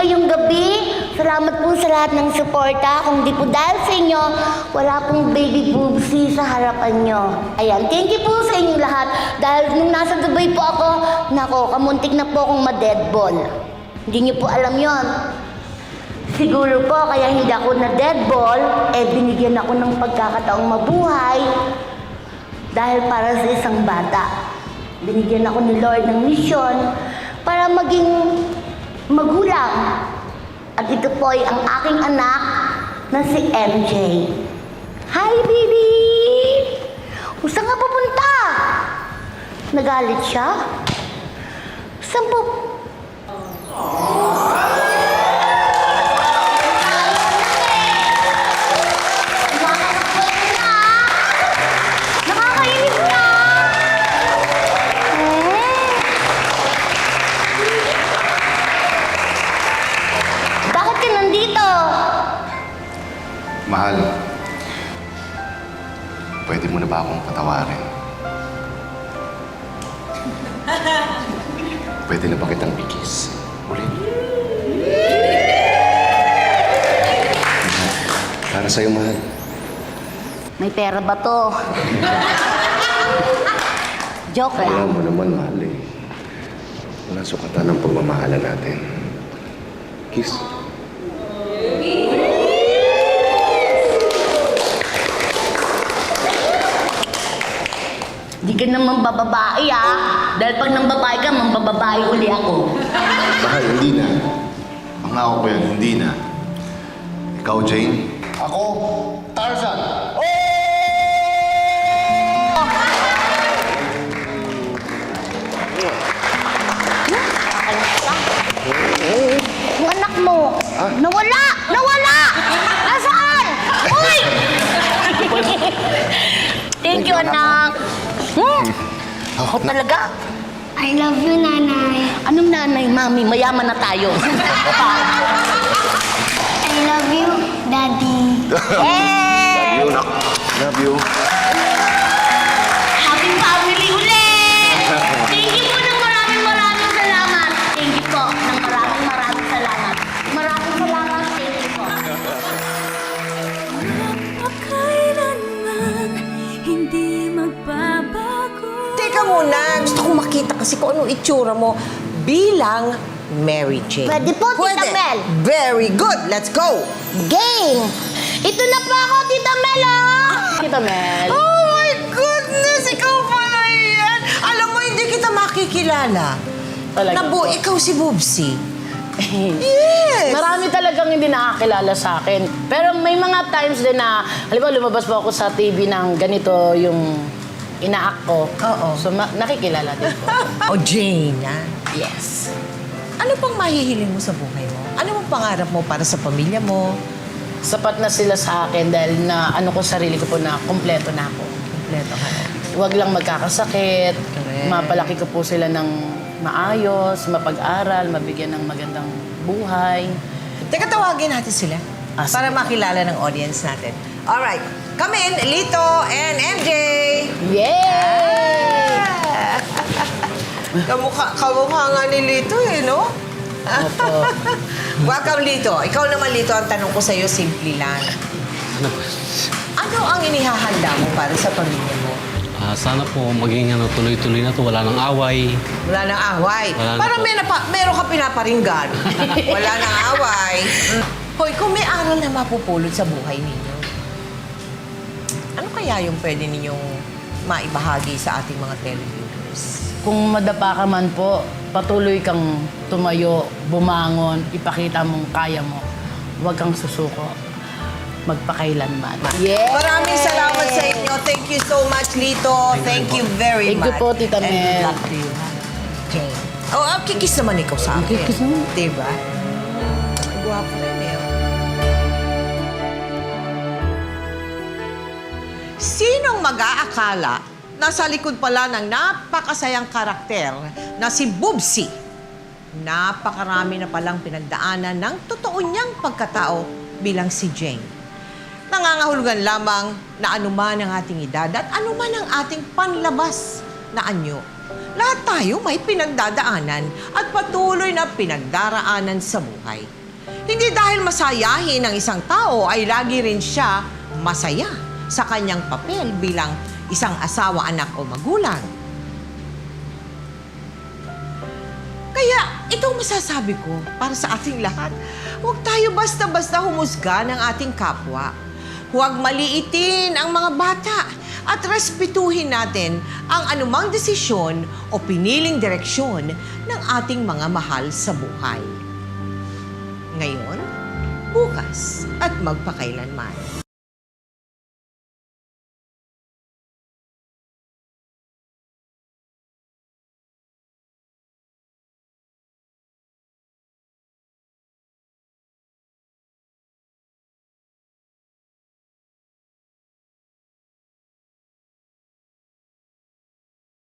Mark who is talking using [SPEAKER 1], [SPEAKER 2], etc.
[SPEAKER 1] ngayong gabi. Salamat po sa lahat ng suporta. Kung di po dahil sa inyo, wala pong baby boobsy sa harapan nyo. Ayan, thank you po sa inyo lahat. Dahil nung nasa Dubai po ako, nako, kamuntik na po akong ma-deadball. Hindi nyo po alam yon. Siguro po, kaya hindi ako na-deadball, binigyan ako ng pagkakataong mabuhay dahil para sa isang bata. Binigyan ako ni Lord ng misyon para maging magulang. At ito po ay ang aking anak na si MJ. Hi, baby! Saan ka pupunta? Nagalit siya? Saan po? Nakakainis na! Bakit ka nandito?
[SPEAKER 2] Mahal, pwede mo na ba akong patawarin? Pwede na ba kitang i-kiss? Ulit. Para sa'yo, mahal.
[SPEAKER 1] May pera ba to? Joke lang.
[SPEAKER 2] Alam mo naman, mahal eh. Wala sukatan ng pagmamahalan natin. Kiss.
[SPEAKER 1] Di ka naman bababae Dahil pag nang babae ka, mambababae uli ako.
[SPEAKER 2] Mahal, hindi na. Pangako ko yan, hindi na. Ikaw, Jane. Ako, Tarzan.
[SPEAKER 1] Yung anak mo, nawala! Nawala! Nasaan? Uy! Thank you, anak. Ako talaga.
[SPEAKER 3] I love you, Nanay.
[SPEAKER 1] Anong nanay, mami? Mayaman na tayo.
[SPEAKER 3] I love you, Daddy.
[SPEAKER 1] Hey!
[SPEAKER 2] Love you, nak. Love you.
[SPEAKER 1] Happy family ulit! Thank you po ng maraming salamat. Thank you po ng maraming salamat. Maraming salamat. Thank you po.
[SPEAKER 4] Kailanman hindi magbabago.
[SPEAKER 5] Teka muna, gusto kong makita kasi kung anong itsura mo bilang Mary Jane.
[SPEAKER 1] Pwede po, Tita Mel.
[SPEAKER 5] Very good. Let's go.
[SPEAKER 1] Game! Ito na po ako, Tita Mel, Tita Mel.
[SPEAKER 5] Oh my goodness, ikaw pala yan. Alam mo, hindi kita makikilala.
[SPEAKER 6] Talaga po.
[SPEAKER 5] Ikaw si Boobsy. Yes.
[SPEAKER 6] Marami talagang hindi nakakilala sa akin. Pero may mga times din na, halimbawa lumabas po ako sa TV ng ganito yung ina-act ko.
[SPEAKER 5] Oo.
[SPEAKER 6] So nakikilala din po.
[SPEAKER 5] O Jane, ah.
[SPEAKER 6] Yes.
[SPEAKER 5] Ano pang mahihiling mo sa buhay mo? Ano mong pangarap mo para sa pamilya mo?
[SPEAKER 6] Sapat na sila sa akin dahil na ano ko sarili ko po na kumpleto na ako.
[SPEAKER 5] Kompleto ka na.
[SPEAKER 6] Huwag lang magkakasakit.
[SPEAKER 5] Correct.
[SPEAKER 6] Mapalaki ko po sila ng maayos, mapag-aral, mabigyan ng magandang buhay.
[SPEAKER 5] Teka, tawagin natin sila para makilala ng audience natin. Alright, come in, Lito and MJ!
[SPEAKER 6] Yay!
[SPEAKER 5] Kamukha nga ni Lito eh, no?
[SPEAKER 6] Opo.
[SPEAKER 5] Welcome, Lito. Ikaw naman, Lito, ang tanong ko sa'yo, simple lang. Ano ang inihahanda mo para sa pamilya mo?
[SPEAKER 7] Sana po maging tuloy-tuloy na to. Wala nang away.
[SPEAKER 5] Wala nang away.
[SPEAKER 7] Wala na
[SPEAKER 5] Parang
[SPEAKER 7] po.
[SPEAKER 5] meron ka pinaparinggan. Wala nang away. Hoy, kung may aral na mapupulot sa buhay ninyo, ano kaya yung pwede ninyong maibahagi sa ating mga televiewers?
[SPEAKER 6] Kung madapa ka man po, patuloy kang tumayo, bumangon, ipakita mong kaya mo. Huwag kang susuko. Magpakailanman. Yeah!
[SPEAKER 5] Maraming salamat sa inyo. Thank you so much, Lito. Thank you very
[SPEAKER 6] Thank
[SPEAKER 5] much.
[SPEAKER 6] you po, Tita
[SPEAKER 5] And good
[SPEAKER 6] Mel.
[SPEAKER 5] luck to you, Jane. Oh, kikis naman ikaw sa akin.
[SPEAKER 6] Kikis naman.
[SPEAKER 5] Diba? Guwapo rin eh. Sinong mag-aakala na sa likod pala ng napakasayang karakter na si Boobsy, napakarami na palang pinagdaanan ng totoo niyang pagkatao bilang si Jane. Nangangahulugan lamang na anuman ang ating edad at anuman ang ating panlabas na anyo Lahat tayo may pinagdadaanan at patuloy na pinagdaraanan sa buhay. Hindi dahil masayahin ng isang tao ay lagi rin siya masaya sa kanyang papel bilang isang asawa, anak o magulang. Kaya itong masasabi ko para sa ating lahat, huwag tayo basta-basta humusga ng ating kapwa. Huwag maliitin ang mga bata at respetuhin natin ang anumang desisyon o piniling direksyon ng ating mga mahal sa buhay. Ngayon, bukas at magpakailanman.